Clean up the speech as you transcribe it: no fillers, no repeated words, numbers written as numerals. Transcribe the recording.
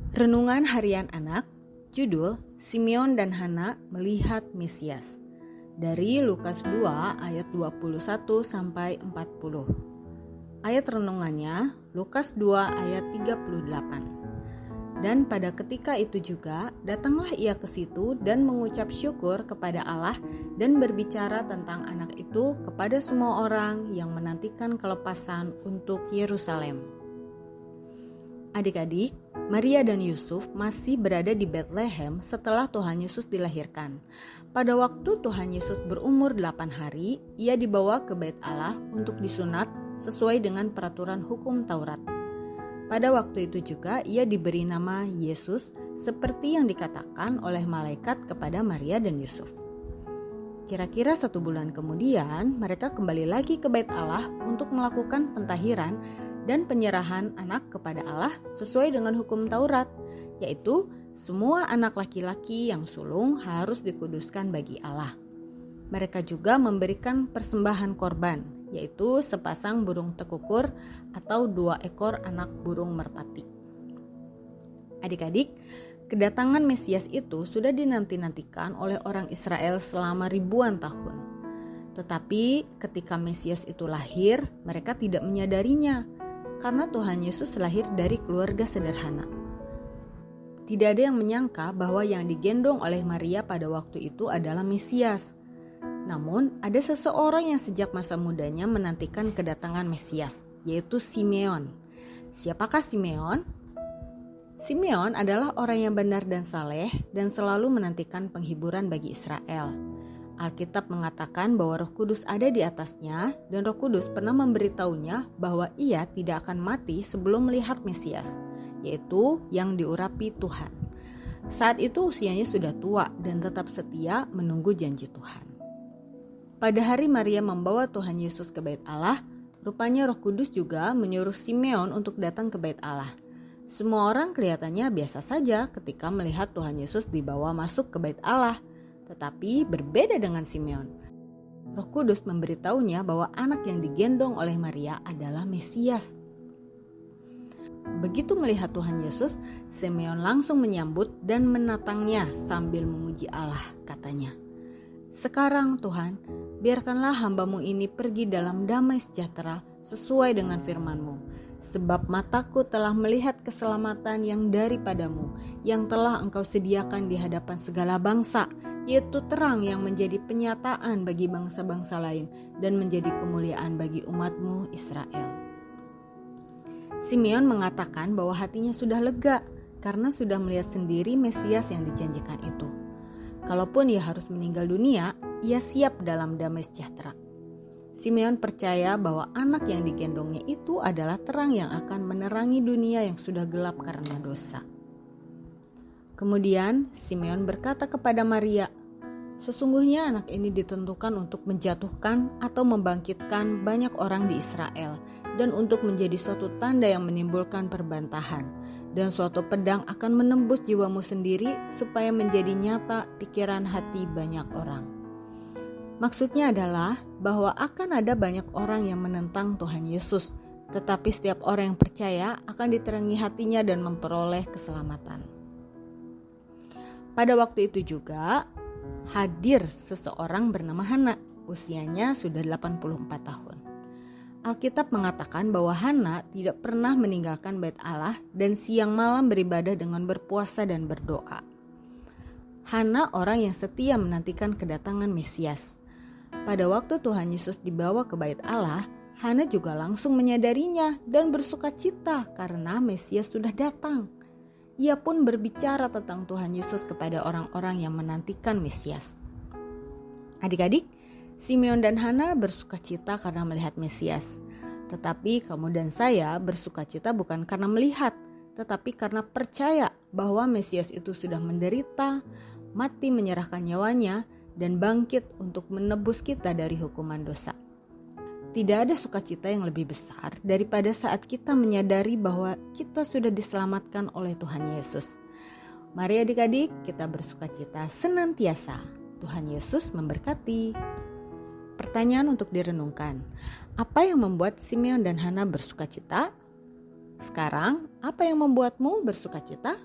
Renungan Harian Anak, judul Simeon dan Hana Melihat Mesias. Dari Lukas 2 ayat 21 sampai 40. Ayat renungannya Lukas 2 ayat 38. Dan pada ketika itu juga datanglah ia ke situ dan mengucap syukur kepada Allah dan berbicara tentang anak itu kepada semua orang yang menantikan kelepasan untuk Yerusalem. Adik-adik, Maria dan Yusuf masih berada di Bethlehem setelah Tuhan Yesus dilahirkan. Pada waktu Tuhan Yesus berumur 8 hari, ia dibawa ke Bait Allah untuk disunat sesuai dengan peraturan hukum Taurat. Pada waktu itu juga ia diberi nama Yesus seperti yang dikatakan oleh malaikat kepada Maria dan Yusuf. Kira-kira 1 bulan kemudian mereka kembali lagi ke Bait Allah untuk melakukan pentahiran dan penyerahan anak kepada Allah sesuai dengan hukum Taurat, yaitu semua anak laki-laki yang sulung harus dikuduskan bagi Allah. Mereka juga memberikan persembahan korban, yaitu sepasang burung tekukur atau 2 ekor anak burung merpati. Adik-adik, kedatangan Mesias itu sudah dinanti-nantikan oleh orang Israel selama ribuan tahun. Tetapi ketika Mesias itu lahir, mereka tidak menyadarinya, karena Tuhan Yesus lahir dari keluarga sederhana. Tidak ada yang menyangka bahwa yang digendong oleh Maria pada waktu itu adalah Mesias. Namun, ada seseorang yang sejak masa mudanya menantikan kedatangan Mesias, yaitu Simeon. Siapakah Simeon? Simeon adalah orang yang benar dan saleh dan selalu menantikan penghiburan bagi Israel. Alkitab mengatakan bahwa Roh Kudus ada di atasnya dan Roh Kudus pernah memberitahunya bahwa ia tidak akan mati sebelum melihat Mesias, yaitu yang diurapi Tuhan. Saat itu usianya sudah tua dan tetap setia menunggu janji Tuhan. Pada hari Maria membawa Tuhan Yesus ke Bait Allah, rupanya Roh Kudus juga menyuruh Simeon untuk datang ke Bait Allah. Semua orang kelihatannya biasa saja ketika melihat Tuhan Yesus dibawa masuk ke Bait Allah. Tetapi berbeda dengan Simeon. Roh Kudus memberitahunya bahwa anak yang digendong oleh Maria adalah Mesias. Begitu melihat Tuhan Yesus, Simeon langsung menyambut dan menatangnya sambil memuji Allah, katanya. Sekarang Tuhan, biarkanlah hamba-Mu ini pergi dalam damai sejahtera sesuai dengan firman-Mu. Sebab mataku telah melihat keselamatan yang daripada-Mu, yang telah Engkau sediakan di hadapan segala bangsa, yaitu terang yang menjadi penyataan bagi bangsa-bangsa lain dan menjadi kemuliaan bagi umat-Mu Israel. Simeon mengatakan bahwa hatinya sudah lega karena sudah melihat sendiri Mesias yang dijanjikan itu. Kalaupun ia harus meninggal dunia, ia siap dalam damai sejahtera. Simeon percaya bahwa anak yang digendongnya itu adalah terang yang akan menerangi dunia yang sudah gelap karena dosa. Kemudian Simeon berkata kepada Maria, sesungguhnya anak ini ditentukan untuk menjatuhkan atau membangkitkan banyak orang di Israel dan untuk menjadi suatu tanda yang menimbulkan perbantahan, dan suatu pedang akan menembus jiwamu sendiri supaya menjadi nyata pikiran hati banyak orang. Maksudnya adalah bahwa akan ada banyak orang yang menentang Tuhan Yesus, tetapi setiap orang yang percaya akan diterangi hatinya dan memperoleh keselamatan. Pada waktu itu juga hadir seseorang bernama Hana, usianya sudah 84 tahun. Alkitab mengatakan bahwa Hana tidak pernah meninggalkan Bait Allah dan siang malam beribadah dengan berpuasa dan berdoa. Hana orang yang setia menantikan kedatangan Mesias. Pada waktu Tuhan Yesus dibawa ke Bait Allah, Hana juga langsung menyadarinya dan bersukacita karena Mesias sudah datang. Ia pun berbicara tentang Tuhan Yesus kepada orang-orang yang menantikan Mesias. Adik-adik, Simeon dan Hana bersukacita karena melihat Mesias. Tetapi kamu dan saya bersukacita bukan karena melihat, tetapi karena percaya bahwa Mesias itu sudah menderita, mati menyerahkan nyawanya, dan bangkit untuk menebus kita dari hukuman dosa. Tidak ada sukacita yang lebih besar daripada saat kita menyadari bahwa kita sudah diselamatkan oleh Tuhan Yesus. Mari adik-adik, kita bersukacita senantiasa. Tuhan Yesus memberkati. Pertanyaan untuk direnungkan. Apa yang membuat Simeon dan Hana bersukacita? Sekarang, apa yang membuatmu bersukacita?